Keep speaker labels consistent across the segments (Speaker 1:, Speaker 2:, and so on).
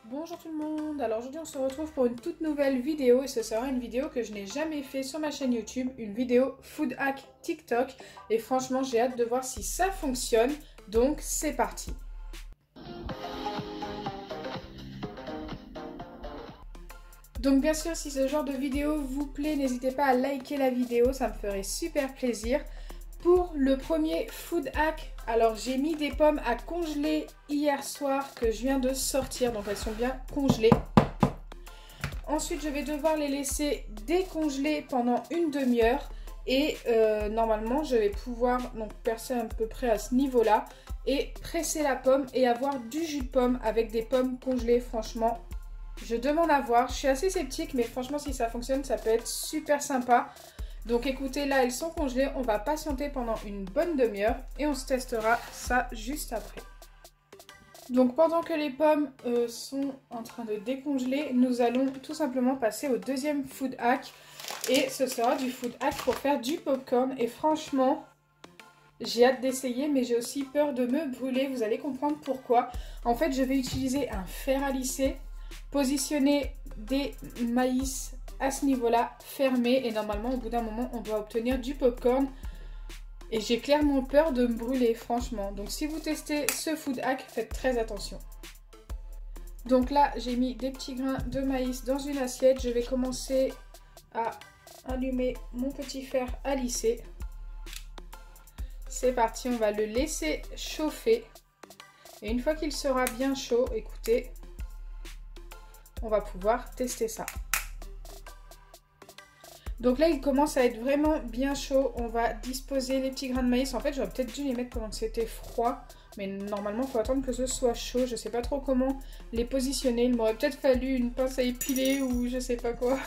Speaker 1: Bonjour tout le monde, alors aujourd'hui on se retrouve pour une toute nouvelle vidéo et ce sera une vidéo que je n'ai jamais fait sur ma chaîne YouTube, une vidéo food hack TikTok et franchement j'ai hâte de voir si ça fonctionne, donc c'est parti. Donc bien sûr si ce genre de vidéo vous plaît, n'hésitez pas à liker la vidéo, ça me ferait super plaisir. Pour le premier food hack, alors j'ai mis des pommes à congeler hier soir que je viens de sortir, donc elles sont bien congelées. Ensuite je vais devoir les laisser décongeler pendant une demi-heure et normalement je vais pouvoir donc percer à peu près à ce niveau là et presser la pomme et avoir du jus de pomme avec des pommes congelées. Franchement je demande à voir, je suis assez sceptique mais franchement si ça fonctionne ça peut être super sympa. Donc écoutez, là elles sont congelées, on va patienter pendant une bonne demi-heure et on se testera ça juste après. Donc pendant que les pommes sont en train de décongeler, nous allons tout simplement passer au deuxième food hack. Et ce sera du food hack pour faire du popcorn. Et franchement, j'ai hâte d'essayer mais j'ai aussi peur de me brûler, vous allez comprendre pourquoi. En fait, je vais utiliser un fer à lisser, positionner des maïs à ce niveau-là, fermé et normalement au bout d'un moment on doit obtenir du popcorn et j'ai clairement peur de me brûler franchement. Donc si vous testez ce food hack, faites très attention. Donc là j'ai mis des petits grains de maïs dans une assiette, je vais commencer à allumer mon petit fer à lisser. C'est parti, on va le laisser chauffer et une fois qu'il sera bien chaud, écoutez, on va pouvoir tester ça. Donc là, il commence à être vraiment bien chaud. On va disposer les petits grains de maïs. En fait, j'aurais peut-être dû les mettre pendant que c'était froid. Mais normalement, il faut attendre que ce soit chaud. Je ne sais pas trop comment les positionner. Il m'aurait peut-être fallu une pince à épiler ou je sais pas quoi.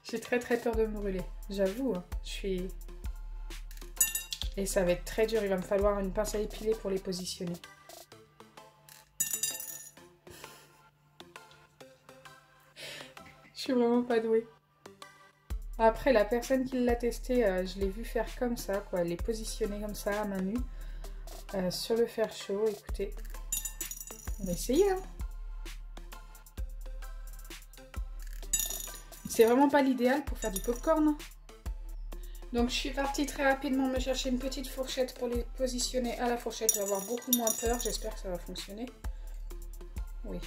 Speaker 1: J'ai très peur de me brûler. J'avoue, hein, je suis... Et ça va être très dur. Il va me falloir une pince à épiler pour les positionner. Je suis vraiment pas douée. Après, la personne qui l'a testé, je l'ai vu faire comme ça, quoi, les positionner comme ça à main nue sur le fer chaud. Écoutez, on va essayer. Hein. C'est vraiment pas l'idéal pour faire du popcorn. Donc, je suis partie très rapidement me chercher une petite fourchette pour les positionner à la fourchette. Je vais avoir beaucoup moins peur. J'espère que ça va fonctionner. Oui,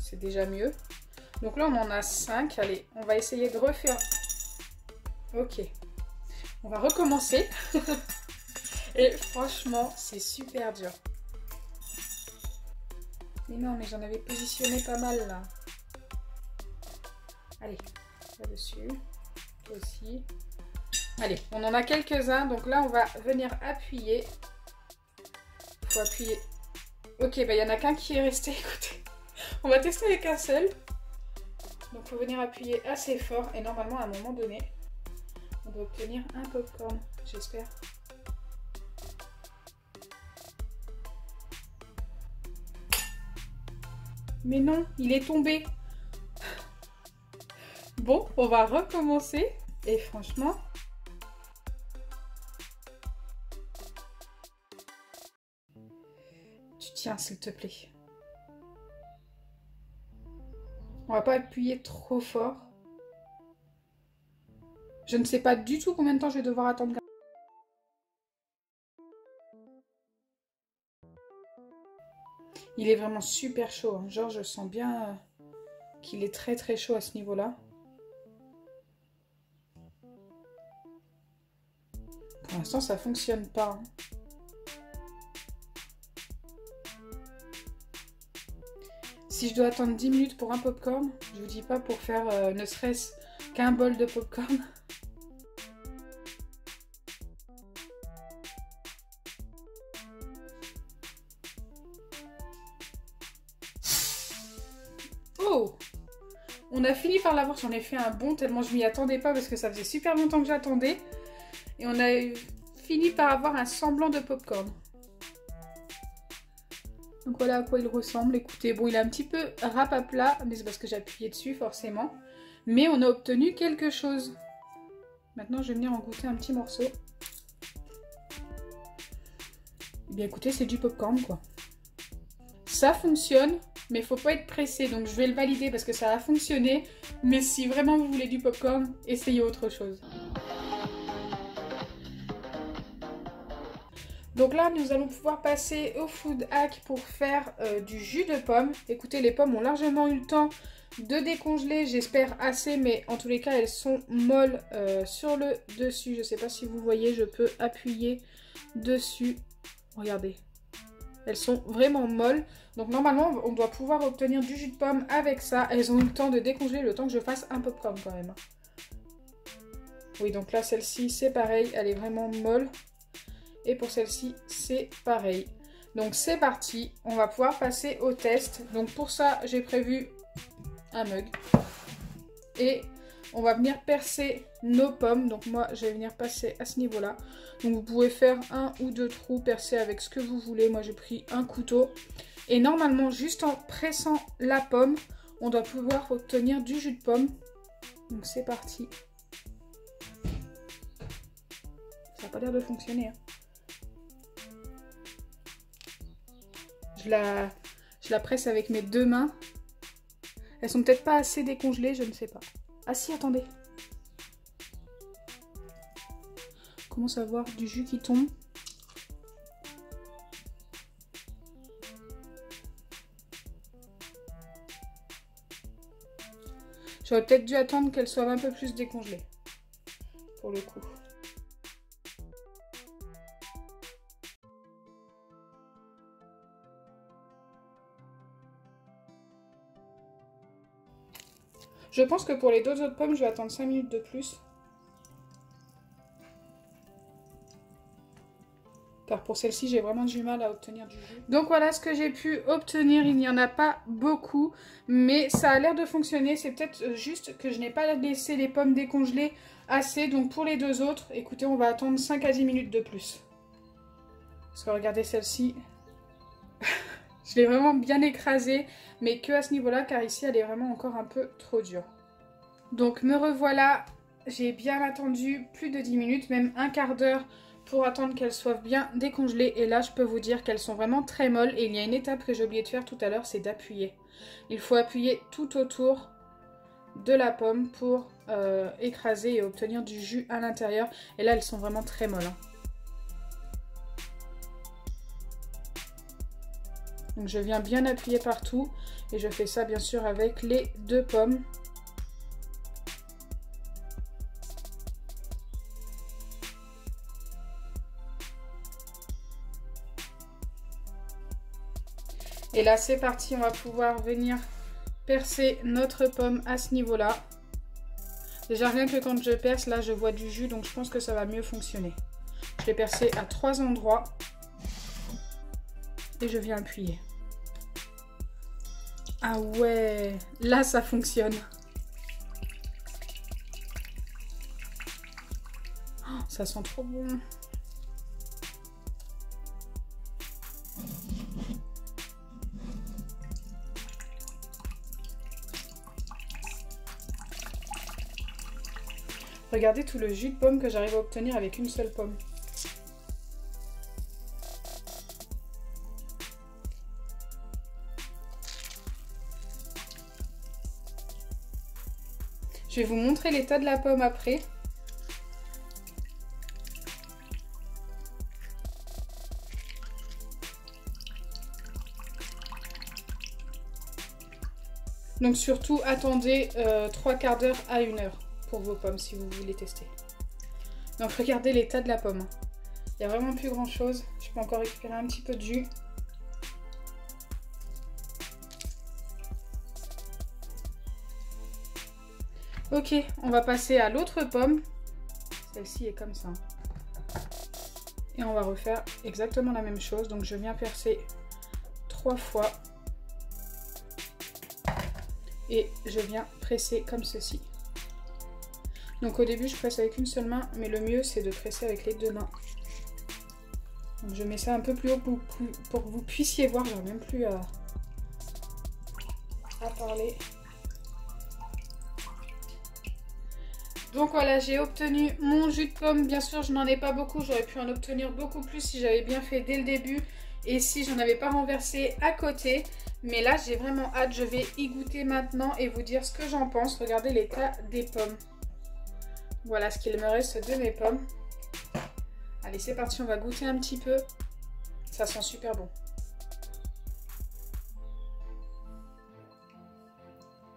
Speaker 1: c'est déjà mieux. Donc là, on en a 5. Allez, on va essayer de refaire... Ok, on va recommencer. Et franchement, c'est super dur. Mais non, mais j'en avais positionné pas mal là. Allez, là-dessus. Toi aussi. Allez, on en a quelques-uns. Donc là, on va venir appuyer. Il faut appuyer. Ok, bah il n'y en a qu'un qui est resté. Écoutez, on va tester avec un seul. Donc il faut venir appuyer assez fort. Et normalement, à un moment donné... on doit obtenir un popcorn, j'espère. Mais non, il est tombé. Bon, on va recommencer. Et franchement... tu tiens, s'il te plaît. On va pas appuyer trop fort. Je ne sais pas du tout combien de temps je vais devoir attendre. Il est vraiment super chaud. Hein. Genre, je sens bien qu'il est très chaud à ce niveau-là. Pour l'instant, ça fonctionne pas. Hein. Si je dois attendre 10 minutes pour un popcorn, je vous dis pas pour faire ne serait-ce qu'un bol de popcorn. Oh! On a fini par l'avoir, j'en ai fait un bond tellement je m'y attendais pas parce que ça faisait super longtemps que j'attendais. Et on a fini par avoir un semblant de popcorn. Donc voilà à quoi il ressemble. Écoutez, bon il est un petit peu rap à plat, mais c'est parce que j'ai appuyé dessus forcément. Mais on a obtenu quelque chose. Maintenant je vais venir en goûter un petit morceau. Eh bien écoutez, c'est du popcorn quoi. Ça fonctionne, mais il faut pas être pressé, donc je vais le valider parce que ça a fonctionné. Mais si vraiment vous voulez du popcorn, essayez autre chose. Donc là, nous allons pouvoir passer au food hack pour faire du jus de pomme. Écoutez, les pommes ont largement eu le temps de décongeler, j'espère assez, mais en tous les cas, elles sont molles sur le dessus. Je ne sais pas si vous voyez, je peux appuyer dessus. Regardez, elles sont vraiment molles. Donc normalement, on doit pouvoir obtenir du jus de pomme avec ça. Elles ont eu le temps de décongeler, le temps que je fasse un popcorn quand même. Oui, donc là, celle-ci, c'est pareil, elle est vraiment molle. Et pour celle-ci, c'est pareil. Donc c'est parti, on va pouvoir passer au test. Donc pour ça, j'ai prévu un mug. Et on va venir percer nos pommes. Donc moi, je vais venir passer à ce niveau-là. Donc vous pouvez faire un ou deux trous, percer avec ce que vous voulez. Moi, j'ai pris un couteau. Et normalement, juste en pressant la pomme, on doit pouvoir obtenir du jus de pomme. Donc c'est parti. Ça n'a pas l'air de fonctionner, hein. Je la presse avec mes deux mains. Elles sont peut-être pas assez décongelées, je ne sais pas. Ah si, attendez. On commence à voir du jus qui tombe. J'aurais peut-être dû attendre qu'elles soient un peu plus décongelées. Pour le coup. Je pense que pour les deux autres pommes, je vais attendre 5 minutes de plus. Car pour celle-ci, j'ai vraiment du mal à obtenir du jus. Donc voilà ce que j'ai pu obtenir. Il n'y en a pas beaucoup, mais ça a l'air de fonctionner. C'est peut-être juste que je n'ai pas laissé les pommes décongelées assez. Donc pour les deux autres, écoutez, on va attendre 5 à 10 minutes de plus. Parce que regardez celle-ci. Je l'ai vraiment bien écrasée, mais que à ce niveau-là, car ici, elle est vraiment encore un peu trop dure. Donc, me revoilà. J'ai bien attendu plus de 10 minutes, même un quart d'heure, pour attendre qu'elles soient bien décongelées. Et là, je peux vous dire qu'elles sont vraiment très molles. Et il y a une étape que j'ai oublié de faire tout à l'heure, c'est d'appuyer. Il faut appuyer tout autour de la pomme pour écraser et obtenir du jus à l'intérieur. Et là, elles sont vraiment très molles, hein. Donc je viens bien appuyer partout et je fais ça bien sûr avec les deux pommes. Et là c'est parti, on va pouvoir venir percer notre pomme à ce niveau-là. Déjà rien que quand je perce, là je vois du jus, donc je pense que ça va mieux fonctionner. Je l'ai percé à 3 endroits. Et je viens appuyer. Ah ouais, là ça fonctionne. Oh, ça sent trop bon. Regardez tout le jus de pomme que j'arrive à obtenir avec une seule pomme. Je vais vous montrer l'état de la pomme après. Donc surtout, attendez 3 quarts d'heure à 1 heure pour vos pommes si vous voulez tester. Donc regardez l'état de la pomme. Il n'y a vraiment plus grand chose. Je peux encore récupérer un petit peu de jus. Ok, on va passer à l'autre pomme. Celle-ci est comme ça. Et on va refaire exactement la même chose. Donc je viens percer 3 fois. Et je viens presser comme ceci. Donc au début je presse avec une seule main, mais le mieux c'est de presser avec les deux mains. Donc je mets ça un peu plus haut pour que vous puissiez voir, j'en ai même plus à parler. Donc voilà, j'ai obtenu mon jus de pomme. Bien sûr, je n'en ai pas beaucoup. J'aurais pu en obtenir beaucoup plus si j'avais bien fait dès le début et si j'en avais pas renversé à côté. Mais là, j'ai vraiment hâte. Je vais y goûter maintenant et vous dire ce que j'en pense. Regardez l'état des pommes. Voilà ce qu'il me reste de mes pommes. Allez, c'est parti, on va goûter un petit peu. Ça sent super bon.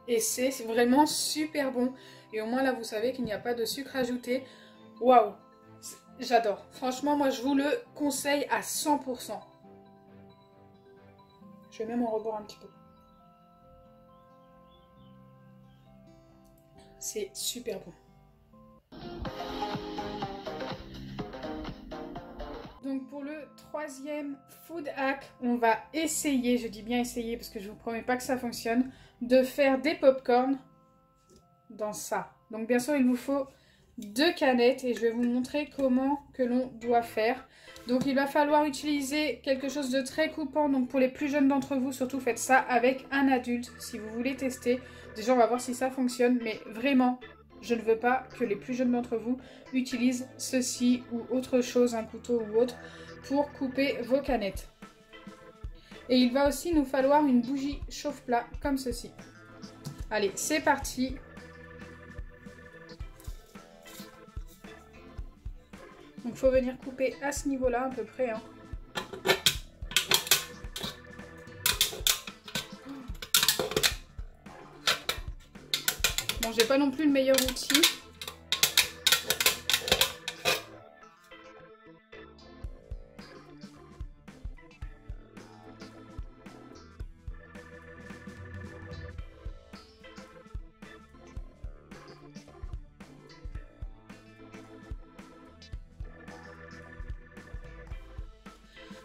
Speaker 1: Et c'est vraiment super bon. Et au moins là, vous savez qu'il n'y a pas de sucre ajouté. Waouh! J'adore. Franchement, moi, je vous le conseille à 100%. Je vais même en reboire un petit peu. C'est super bon. Donc pour le troisième food hack, on va essayer, je dis bien essayer parce que je vous promets pas que ça fonctionne, de faire des pop-corn dans ça. Donc bien sûr il vous faut 2 canettes et je vais vous montrer comment que l'on doit faire. Donc il va falloir utiliser quelque chose de très coupant. Donc pour les plus jeunes d'entre vous, surtout faites ça avec un adulte si vous voulez tester. Déjà on va voir si ça fonctionne, mais vraiment je ne veux pas que les plus jeunes d'entre vous utilisent ceci ou autre chose, un couteau ou autre, pour couper vos canettes. Et il va aussi nous falloir une bougie chauffe-plat comme ceci. Allez, c'est parti. Donc il faut venir couper à ce niveau-là à peu près. Hein. Bon, j'ai pas non plus le meilleur outil.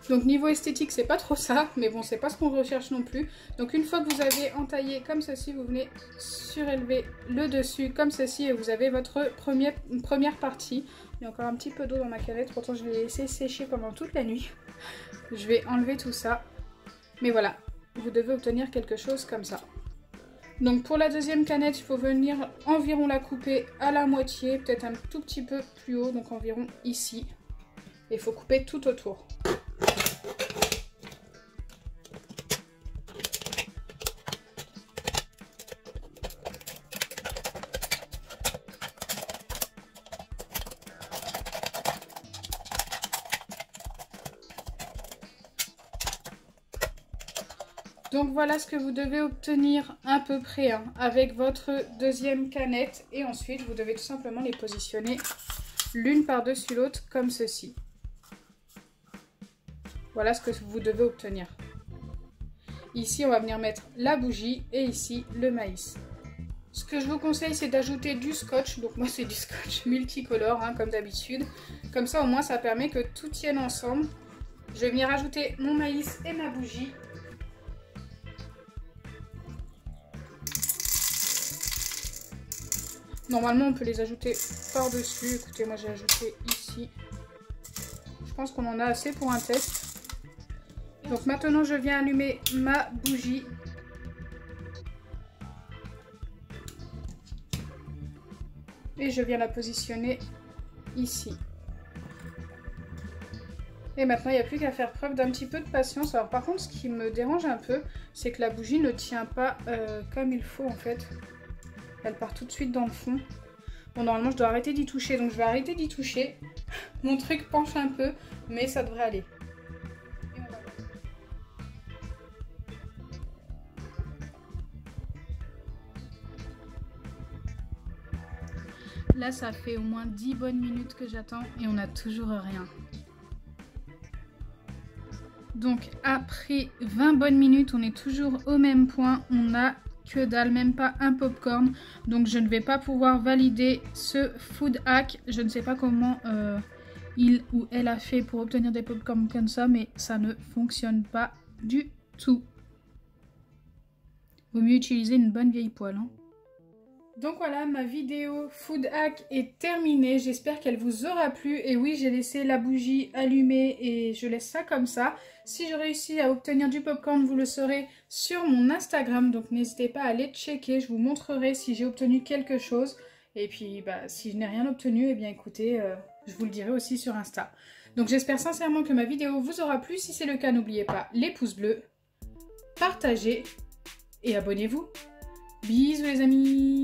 Speaker 1: Donc niveau esthétique, c'est pas trop ça, mais bon, c'est pas ce qu'on recherche non plus. Donc une fois que vous avez entaillé comme ceci, vous venez surélever le dessus comme ceci et vous avez votre première partie. Il y a encore un petit peu d'eau dans ma canette, pourtant je l'ai laissé sécher pendant toute la nuit. Je vais enlever tout ça. Mais voilà, vous devez obtenir quelque chose comme ça. Donc pour la deuxième canette, il faut venir environ la couper à la moitié, peut-être un tout petit peu plus haut, donc environ ici. Et il faut couper tout autour. Donc voilà ce que vous devez obtenir à peu près hein, avec votre deuxième canette. Et ensuite, vous devez tout simplement les positionner l'une par-dessus l'autre comme ceci. Voilà ce que vous devez obtenir. Ici, on va venir mettre la bougie et ici, le maïs. Ce que je vous conseille, c'est d'ajouter du scotch. Donc moi, c'est du scotch multicolore, hein, comme d'habitude. Comme ça, au moins, ça permet que tout tienne ensemble. Je vais venir ajouter mon maïs et ma bougie. Normalement, on peut les ajouter par-dessus. Écoutez, moi, j'ai ajouté ici. Je pense qu'on en a assez pour un test. Donc maintenant, je viens allumer ma bougie. Et je viens la positionner ici. Et maintenant, il n'y a plus qu'à faire preuve d'un petit peu de patience. Alors par contre, ce qui me dérange un peu, c'est que la bougie ne tient pas comme il faut en fait. Elle part tout de suite dans le fond. Bon, normalement, je dois arrêter d'y toucher. Donc, je vais arrêter d'y toucher. Mon truc penche un peu, mais ça devrait aller. Là, ça fait au moins 10 bonnes minutes que j'attends et on n'a toujours rien. Donc, après 20 bonnes minutes, on est toujours au même point. On a que dalle, même pas un popcorn. Donc je ne vais pas pouvoir valider ce food hack. Je ne sais pas comment il ou elle a fait pour obtenir des popcorn comme ça, mais ça ne fonctionne pas du tout. Vaut mieux utiliser une bonne vieille poêle. Hein. Donc voilà, ma vidéo food hack est terminée. J'espère qu'elle vous aura plu. Et oui, j'ai laissé la bougie allumée et je laisse ça comme ça. Si je réussis à obtenir du popcorn, vous le saurez sur mon Instagram. Donc n'hésitez pas à aller checker. Je vous montrerai si j'ai obtenu quelque chose. Et puis bah, si je n'ai rien obtenu, eh bien écoutez, je vous le dirai aussi sur Insta. Donc j'espère sincèrement que ma vidéo vous aura plu. Si c'est le cas, n'oubliez pas les pouces bleus. partagez et abonnez-vous. Bisous les amis!